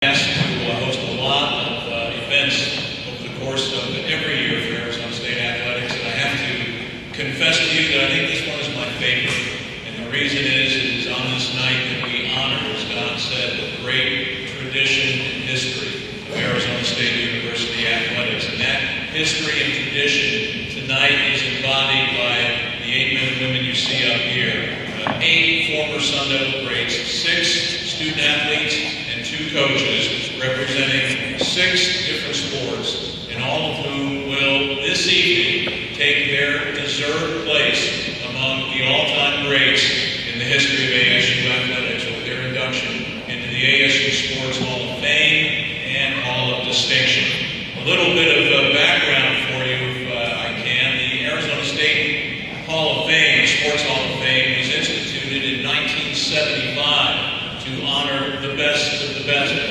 asked to host a lot of events over the course of every year for Arizona State Athletics, and I have to confess to you that I think this one is my favorite. And the reason is, it is on this night that we honor, as Don said, the great tradition and history of Arizona State University athletics. And that history and tradition tonight is embodied by the 8 men and women you see up here. 8 former Sun Devil greats, 6 student athletes, and 2 coaches representing 6 different sports, and all of whom will this evening take their deserved place among the all-time greats in the history of ASU athletics with their induction into the ASU Sports Hall of Fame and Hall of Distinction. A little bit of background for you, if I can. The Arizona State Hall of Fame, Sports Hall of Fame, was instituted in 1975 to honor the best of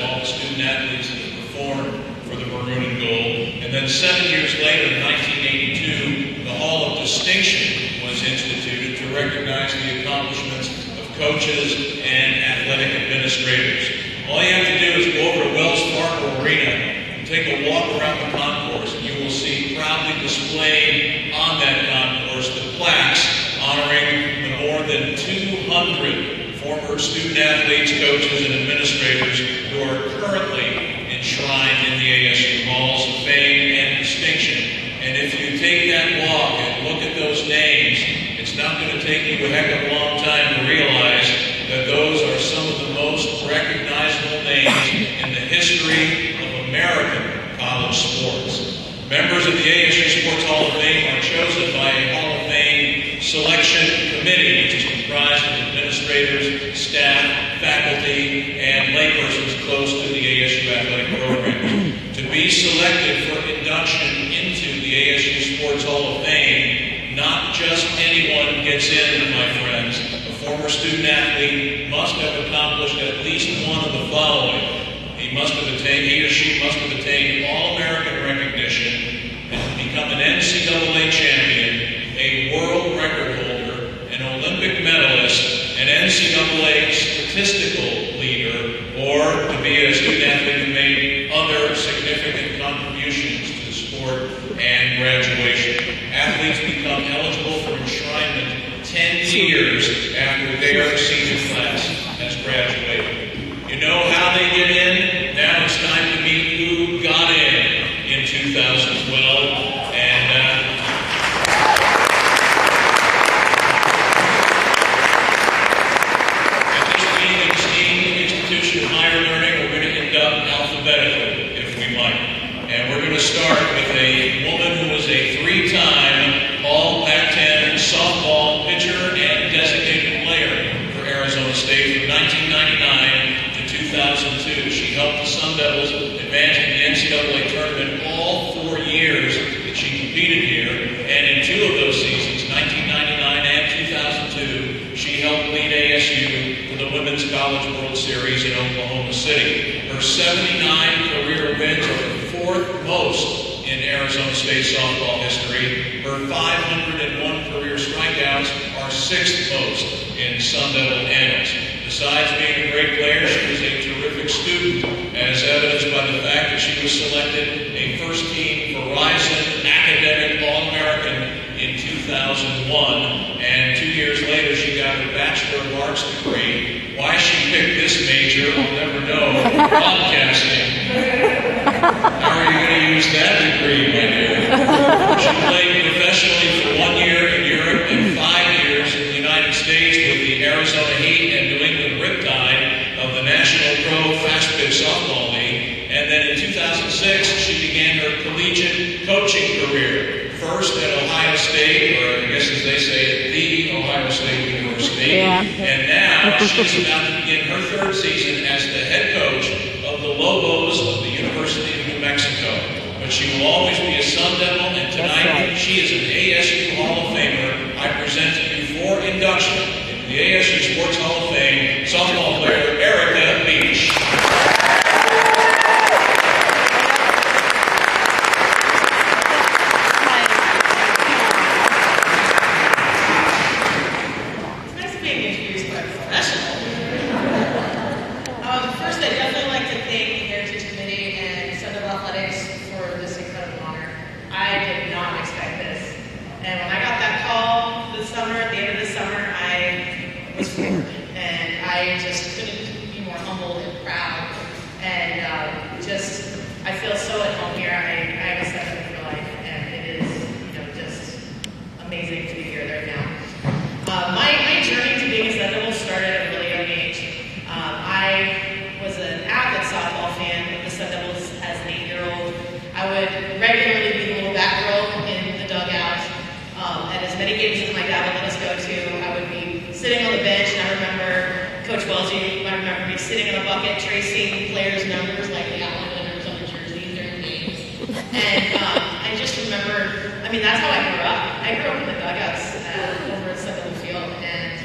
all the student athletes that have performed for the maroon and gold. And then 7 years later, in 1982, the Hall of Distinction was instituted to recognize the accomplishments of coaches and athletic administrators. All you have to do is go over to Wells Fargo Arena and take a walk around the concourse, and you will see proudly displayed on that concourse the plaques honoring the more than 200 former student athletes, coaches, and administrators who are currently enshrined in the ASU Halls of Fame and Distinction. And if you take that walk and look at those names, it's not going to take you a heck of a long time to realize that those are some of the most recognizable names in the history of American college sports. Members of the ASU Sports Hall of Fame are chosen by a Hall of Fame selection committee, which is comprised of administrators, staff, faculty, and laypersons close to the ASU athletic program. To be selected for induction into the ASU Sports Hall of Fame, not just anyone gets in, my friends. A former student athlete must have accomplished at least one of the following. He or she must have attained All-American recognition and become an NCAA champion, a world record holder, an Olympic medalist, an NCAA statistical leader, or to be a student athlete who made other significant contributions to the sport and graduation. Athletes become eligible for enshrinement 10 years after their senior class has graduated. You know how they get in? Now it's time to meet who got in 2012. Alphabetically, if we might. And we're going to start with a woman who was a 3-time All Pac-10 softball pitcher and designated player for Arizona State from 1999 to 2002. She helped the Sun Devils advance in the NCAA tournament all 4 years that she competed here. And in 2 of those seasons, 1999 and 2002, she helped lead ASU for the Women's College World Series in Oklahoma City. Her 79 career wins are the 4th most in Arizona State softball history. Her 501 career strikeouts are 6th most in Sun Devil annals. Besides being a great player, she was a terrific student, as evidenced by the fact that she was selected a first-team Verizon Academic All-American in 2001, and 2 years later she got her Bachelor of Arts degree. Why she picked this major, I'll never know. Podcasting. How are you going to use that degree, my dear? She played professionally for 1 year in Europe and 5 years in the United States with the Arizona Heat and New England Riptide of the National Pro Fast Pitch Softball League. And then in 2006, she began her collegiate coaching career. First at Ohio State, or I guess as they say, the Ohio State University. Yeah. And now she's about to begin her 3rd season as the head coach of the Lobos of the University of New Mexico. But she will always be a Sun Devil, and tonight she is an ASU Hall of Famer. I present to you for induction into the ASU Sports Hall of Fame, softball player Erica Beach. First, I'd definitely like to thank mean, that's how I grew up. I grew up in the dugouts over at Sunderland Field, and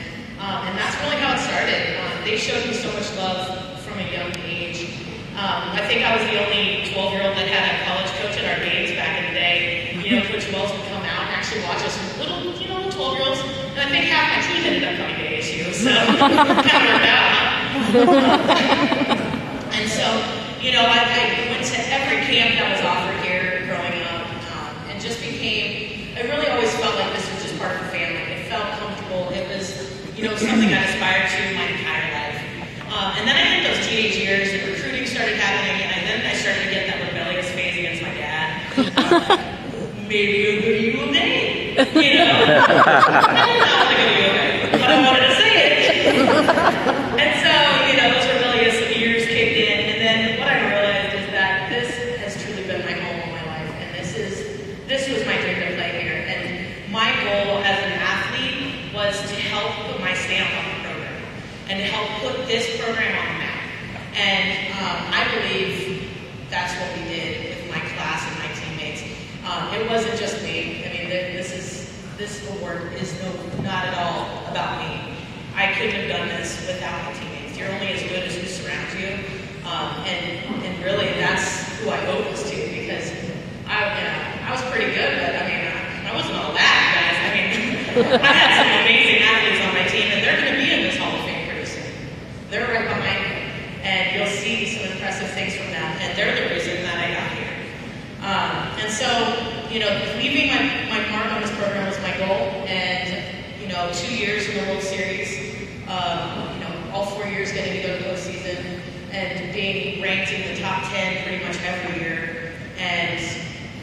that's really how it started. They showed me so much love from a young age. I think I was the only 12-year-old that had a college coach at our games back in the day. You know, Coach Wells would come out and actually watch us little, 12-year-olds. And I think half my team ended up coming to ASU, so kind of worked out, huh? And so, I went to every camp that was offered here growing up, and just I really always felt like this was just part of the family. It felt comfortable. It was, something I aspired to my entire life. And then I hit those teenage years, and recruiting started happening, and then I started to get that rebellious phase against my dad. Maybe you'll go to U of A. I did not want to go to U of A, but I wanted to say it. And so, those rebellious years kicked in, and then what I realized is that this has truly been my home all my life, and this was my dream to play here. And my goal as an athlete was to help put my stamp on the program, and to help put this program on the map. And I believe that's what we did with my class and my teammates. It wasn't just me. I mean, this award is not at all about me. I couldn't have done this without my teammates. You're only as good as who surrounds you, and really that's who I owe this to, because I was pretty good, but I mean I wasn't all that, guys. I mean I had some amazing athletes on my team, and they're going to be in this Hall of Fame pretty soon. They're right behind me, and you'll see some impressive things from them, and they're the reason that I got here. And so, leaving my mark on this program was my goal, and 2 years in the World Series, all 4 years getting to go to postseason, and being ranked in the top 10 pretty much every year. And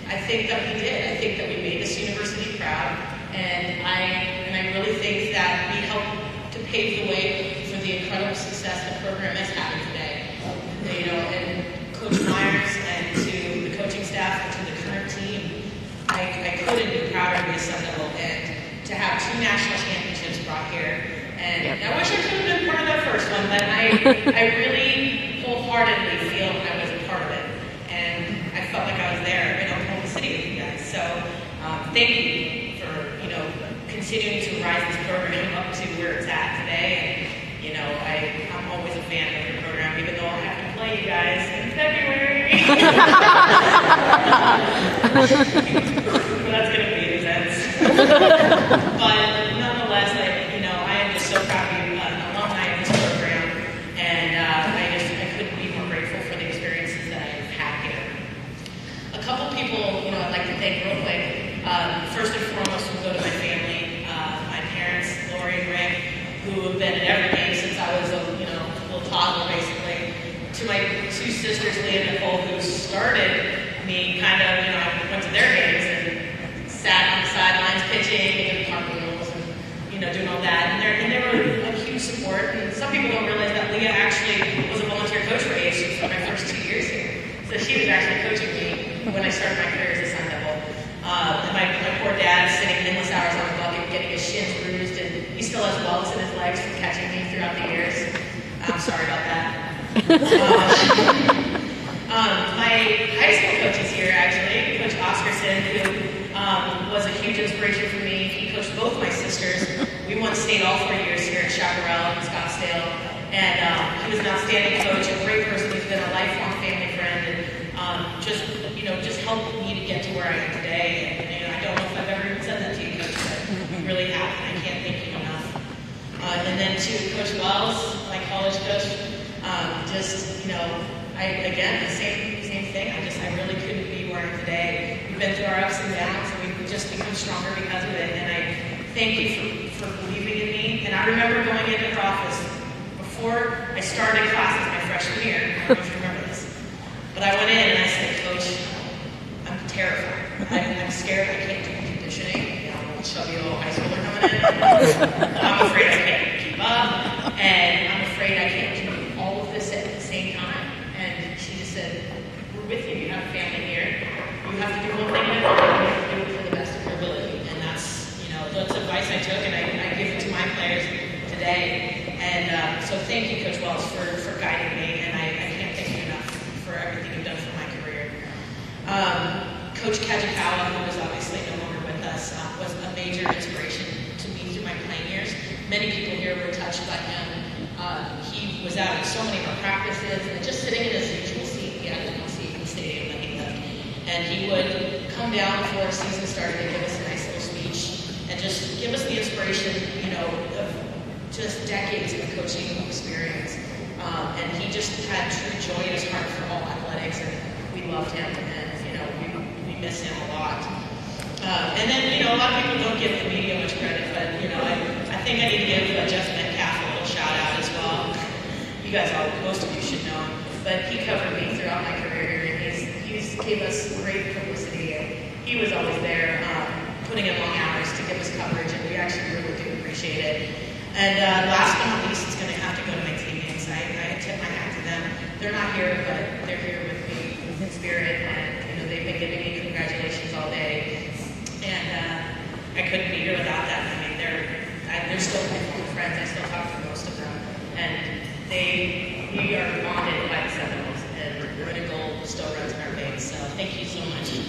I think that we did. I think that we made this university proud, and I really think that we helped to pave the way for the incredible success the program has having today. And Coach Myers, and to the coaching staff, and to the current team, I couldn't be prouder to be a Sun Devil, and to have 2 national championships brought here. And I wish I could have been part of that first one, but I really wholeheartedly feel I was a part of it. And I felt like I was there in Oklahoma City with you guys. So thank you for, continuing to rise this program up to where it's at today. And, I'm always a fan of your program, even though I'll have to play you guys in February. That's going to be intense. But nonetheless, I am just so proud to be an alumni of this program, and I couldn't be more grateful for the experiences that I've had here. A couple people, I'd like to thank real quick. First and foremost, we'll go to my family, my parents, Lori and Rick, who have been at every game since I was a little toddler, basically. To my 2 sisters, Leah and Nicole, who started me I went to their games and sat on the sidelines pitching and cartwheels and, doing all that. And they were a huge support. And some people don't realize that Leah actually was a volunteer coach for ASU for my first 2 years here. So she was actually coaching me when I started my career as a Sun Devil. And my poor dad sitting endless hours on the bucket, getting his shins bruised, and he still has welts in his legs from catching me throughout the years. I'm sorry about that. My high school coach is here, actually, Coach Oscarson, who was a huge inspiration for me. He coached both my sisters. We won state all 4 years here at Chaparral in Scottsdale, and he was an outstanding coach, a great person. He's been a lifelong family friend, and just helped me to get to where I am today. And I don't know if I've ever even said that to you, Coach, but you really have, and I can't thank you enough. And then to Coach Wells, my college coach, again, the same thing. I really couldn't be where I am today. We've been through our ups and downs, and we've just become stronger because of it. And I thank you for believing in me. And I remember going into her office before I started classes my freshman year. I don't know if you remember this. But I went in and I said, Coach, I'm terrified. I'm scared I can't do conditioning. Chubby little high schooler coming in. I'm afraid I can't keep up. And I'm afraid I can't do all of this at the same time. And she just said, we're with you. You have a family here. You have to do one thing at a time. You have to do it for the best of your ability. And that's advice I took, and I give it to my players today. And so thank you, Coach Wells, for guiding me. And I can't thank you enough for everything you've done for my career. Coach Kajikawa, who is obviously no longer with major inspiration to me through my playing years. Many people here were touched by him. He was out at so many of our practices, and just sitting in his usual seat, he had a seat in the stadium that he lived. And he would come down before a season started and give us a nice little speech and just give us the inspiration, of just decades of coaching experience. And he just had true joy in his heart for all athletics, and we loved him, and we miss him a lot. And then, a lot of people don't give the media much credit, but, I think I need to give Jeff Metcalf a little shout out as well. You guys most of you should know him, but he covered me throughout my career, and he's gave us great publicity, and he was always there, putting in long hours to give us coverage, and we actually really do appreciate it. And last but not least, it's going to have to go to my teammates. I tip my hat to them. They're not here, but they're here with me in spirit, and they've been giving me congratulations all day. And I couldn't be here without them. I mean, they're still my friends. I still talk to most of them, and we are bonded by the Seminoles, and red and gold still runs in our veins. So thank you so much.